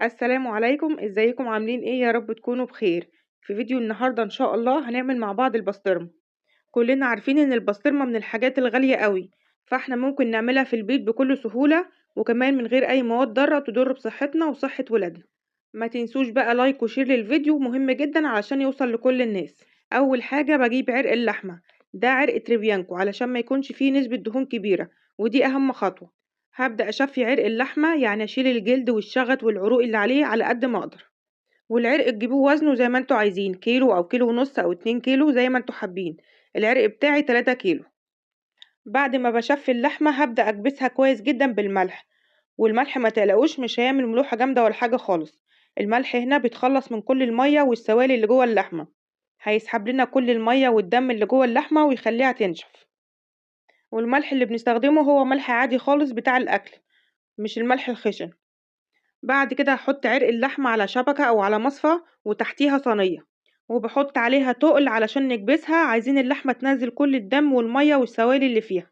السلام عليكم، ازيكم عاملين ايه؟ يا رب تكونوا بخير. في فيديو النهارده ان شاء الله هنعمل مع بعض البسطرمه. كلنا عارفين ان البسطرمه من الحاجات الغاليه قوي، فاحنا ممكن نعملها في البيت بكل سهوله، وكمان من غير اي مواد ضاره تضر بصحتنا وصحه ولادنا. ما تنسوش بقى لايك وشير للفيديو، مهم جدا علشان يوصل لكل الناس. اول حاجه بجيب عرق اللحمه، ده عرق تريبيانكو علشان ما يكونش فيه نسبه دهون كبيره، ودي اهم خطوه. هبدأ أشفي عرق اللحمة، يعني أشيل الجلد والشغط والعروق اللي عليه على قد ما أقدر. والعرق تجيبوه وزنه زي ما انتوا عايزين، كيلو أو كيلو ونص أو 2 كيلو زي ما انتوا حابين. العرق بتاعي 3 كيلو. بعد ما بشفي اللحمة هبدأ أكبسها كويس جدا بالملح. والملح ما تقلقوش مش هيعمل ملوحة جامدة ولا حاجة خالص. الملح هنا بيتخلص من كل المية والسوائل اللي جوه اللحمة، هيسحب لنا كل المية والدم اللي جوه اللحمة ويخليها تنشف. والملح اللي بنستخدمه هو ملح عادي خالص بتاع الأكل، مش الملح الخشن. بعد كده هحط عرق اللحمة على شبكة أو على مصفى وتحتيها صينية، وبحط عليها تقل علشان نكبسها. عايزين اللحمة تنزل كل الدم والمية والسوائل اللي فيها.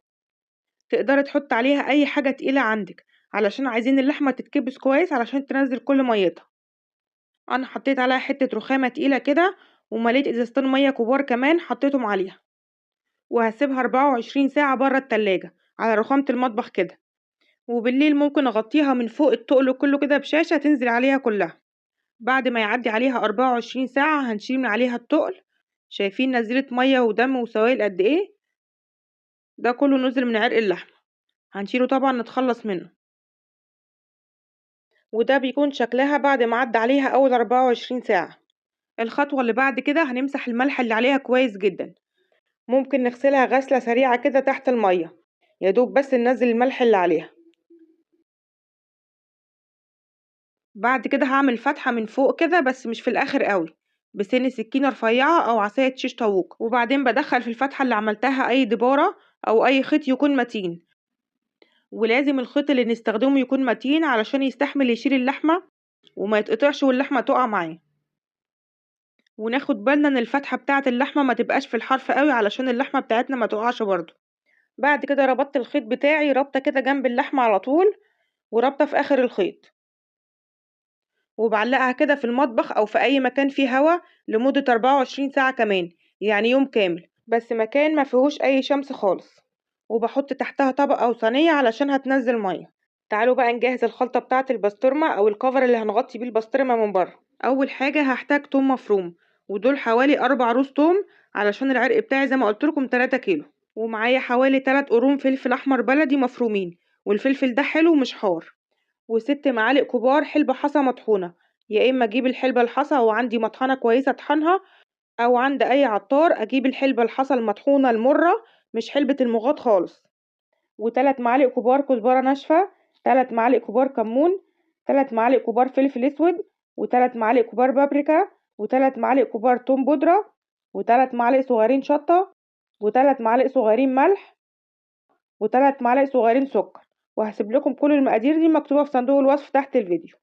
تقدر تحط عليها أي حاجة تقيلة عندك، علشان عايزين اللحمة تتكبس كويس علشان تنزل كل ميتها. أنا حطيت عليها حتة رخامة تقيلة كده، ومليت إزازتين مية كبار كمان حطيتهم عليها، وهسيبها 24 ساعة برا التلاجة على رخامة المطبخ كده. وبالليل ممكن أغطيها من فوق التقل كله كده بشاشة تنزل عليها كلها. بعد ما يعدي عليها 24 ساعة هنشيل من عليها التقل. شايفين نزلت مية ودم وسوائل قد ايه؟ ده كله نزل من عرق اللحمة. هنشيله طبعا نتخلص منه. وده بيكون شكلها بعد ما عدى عليها أول 24 ساعة. الخطوة اللي بعد كده هنمسح الملح اللي عليها كويس جدا. ممكن نغسلها غسلة سريعة كده تحت المية، يدوب بس ننزل الملح اللي عليها. بعد كده هعمل فتحة من فوق كده بس مش في الآخر قوي، بسن سكينة رفيعة أو عصاية شيش طاووق. وبعدين بدخل في الفتحة اللي عملتها أي دبارة أو أي خيط يكون متين. ولازم الخيط اللي نستخدمه يكون متين علشان يستحمل يشيل اللحمة وما يتقطعش واللحمة تقع معاه. وناخد بالنا ان الفتحة بتاعة اللحمة ما تبقاش في الحرف قوي علشان اللحمة بتاعتنا ما تقعش برضو. بعد كده ربطت الخيط بتاعي ربطة كده جنب اللحمة على طول، وربطة في آخر الخيط، وبعلقها كده في المطبخ أو في أي مكان فيه هوا لمدة 24 ساعة كمان، يعني يوم كامل، بس مكان ما فيهوش أي شمس خالص. وبحط تحتها طبق أو صينية علشان هتنزل مية. تعالوا بقى نجهز الخلطة بتاعة البسطرمة أو الكفر اللي هنغطي بيه البسطرمة من بره. أول حاجة هحتاج توم مفروم، ودول حوالي 4 روز توم، علشان العرق بتاعي زي ما قلت لكم 3 كيلو. ومعايا حوالي 3 قرون فلفل أحمر بلدي مفرومين، والفلفل ده حلو مش حار. و6 معالق كبار حلبة حصى مطحونة، يا إما أجيب الحلبة الحصى وعندي مطحنة كويسة أطحنها، أو عند أي عطار أجيب الحلبة الحصى المطحونة المرة، مش حلبة المغاط خالص. و3 معالق كبار كزبرة ناشفة، 3 معالق كبار كمون، 3 معالق كبار فلفل أسود، و3 معالق كبار بابريكا، و3 معالق كبار توم بودرة، و3 معالق صغيرين شطة، و3 معالق صغيرين ملح، و3 معالق صغيرين سكر. وهسيب لكم كل المقادير دي مكتوبة في صندوق الوصف تحت الفيديو.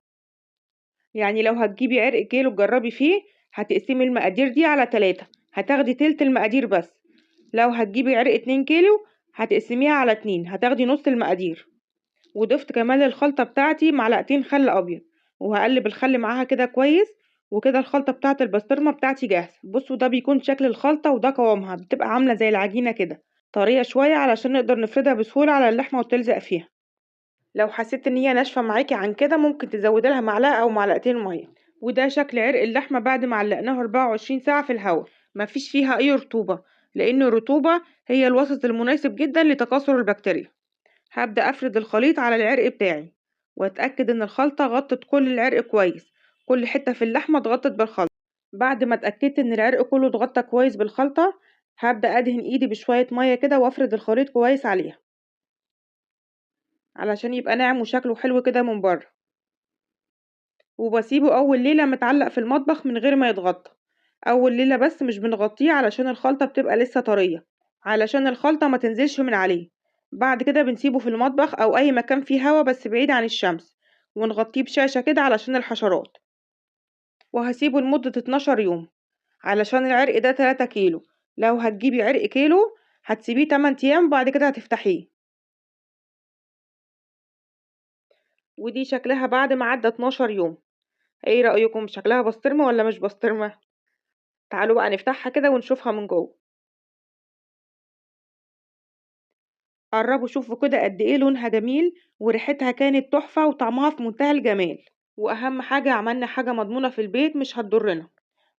يعني لو هتجيبي عرق كيلو تجربي فيه، هتقسمي المقادير دي على 3، هتاخدي تلت المقادير بس. لو هتجيبي عرق 2 كيلو هتقسميها على 2، هتاخدي نص المقادير. وضفت كمان للخلطة بتاعتي معلقتين خل أبيض، وهقلب الخل معاها كده كويس. وكده الخلطة بتاعت البسطرمة بتاعتي جاهزة. بصوا ده بيكون شكل الخلطة، وده قوامها بتبقى عاملة زي العجينة كده، طرية شوية علشان نقدر نفردها بسهولة على اللحمة وتلزق فيها. لو حسيت ان هي ناشفة معاكي عن كده ممكن تزودي لها معلقة او معلقتين مية. وده شكل عرق اللحمة بعد ما علقناها 24 ساعة في الهواء، مفيش فيها اي رطوبة، لان الرطوبة هي الوسط المناسب جدا لتكاثر البكتيريا. هبدأ افرد الخليط على العرق بتاعي، واتأكد ان الخلطة غطت كل العرق كويس، كل حتة في اللحمة اتغطت بالخلطة. بعد ما اتأكدت ان العرق كله اتغطى كويس بالخلطة، هبدأ ادهن ايدي بشوية مية كده وافرد الخليط كويس عليها، علشان يبقى ناعم وشكله حلو كده من بره. وبسيبه اول ليلة متعلق في المطبخ من غير ما يتغطى. اول ليلة بس مش بنغطيه علشان الخلطة بتبقى لسه طرية، علشان الخلطة ما تنزلش من عليه. بعد كده بنسيبه في المطبخ او اي مكان فيه هوا بس بعيد عن الشمس، ونغطيه بشاشة كده علشان الحشرات. وهسيبه لمدة 12 يوم، علشان العرق ده 3 كيلو. لو هتجيبي عرق كيلو هتسيبيه 8 ايام بعد كده هتفتحيه. ودي شكلها بعد ما عدى 12 يوم. ايه رأيكم، شكلها بسطرمة ولا مش بسطرمة؟ تعالوا بقى نفتحها كده ونشوفها من جوه. قربوا شوفوا كده قد ايه لونها جميل، وريحتها كانت تحفة وطعمها في منتهى الجمال. واهم حاجة عملنا حاجة مضمونة في البيت مش هتضرنا.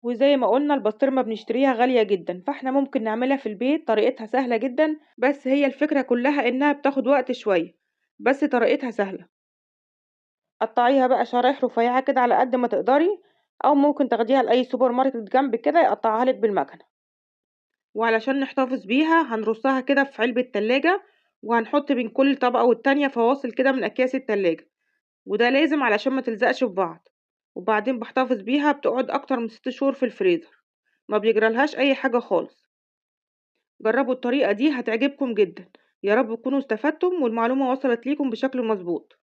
وزي ما قلنا البسطرمة بنشتريها غالية جدا، فاحنا ممكن نعملها في البيت، طريقتها سهلة جدا، بس هي الفكرة كلها انها بتاخد وقت شوية، بس طريقتها سهلة. قطعيها بقى شرايح رفيعة كده على قد ما تقدري، او ممكن تاخديها لأي سوبر ماركت جنبك كده يقطعها لك بالمكنة. وعلشان نحتفظ بيها هنرصها كده في علبة تلاجة، وهنحط بين كل طبقة والتانية فواصل كده من أكياس التلاجة، وده لازم علشان ما تلزقش في بعض. وبعدين بحتفظ بيها، بتقعد أكتر من 6 شهور في الفريزر، ما بيجرالهاش أي حاجة خالص. جربوا الطريقة دي هتعجبكم جدا. يا رب تكونوا استفدتم والمعلومة وصلت ليكم بشكل مظبوط.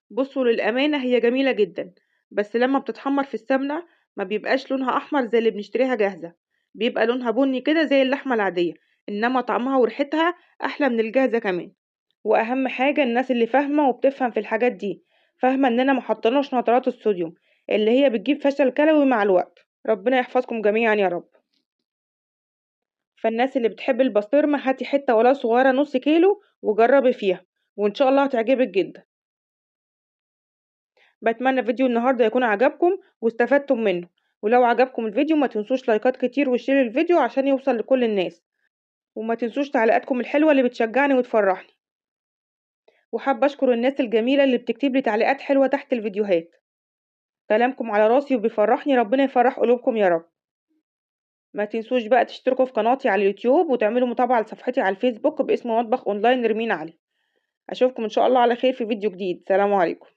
بصوا، للأمانة هي جميلة جدا، بس لما بتتحمر في السمنة ما بيبقاش لونها أحمر زي اللي بنشتريها جاهزة، بيبقى لونها بني كده زي اللحمة العادية، إنما طعمها وريحتها أحلى من الجاهزة كمان. وأهم حاجة الناس اللي فاهمة وبتفهم في الحاجات دي، فاهمة إننا محطناش نترات الصوديوم اللي هي بتجيب فشل كلوي مع الوقت. ربنا يحفظكم جميعا يا رب. فالناس اللي بتحب البسطرمة هاتي حتة ولا صغيرة نص كيلو وجربي فيها، وإن شاء الله هتعجبك جدا. بتمنى فيديو النهاردة يكون عجبكم واستفدتم منه، ولو عجبكم الفيديو ما تنسوش لايكات كتير وشير الفيديو عشان يوصل لكل الناس، وما تنسوش تعليقاتكم الحلوة اللي بتشجعني وتفرحني. وحابة اشكر الناس الجميلة اللي بتكتب لي تعليقات حلوة تحت الفيديوهات. كلامكم على راسي وبيفرحني، ربنا يفرح قلوبكم يا رب. ما تنسوش بقى تشتركوا في قناتي على اليوتيوب وتعملوا متابعة لصفحتي على الفيسبوك باسم مطبخ اونلاين رمين علي. اشوفكم ان شاء الله على خير في فيديو جديد. سلام عليكم.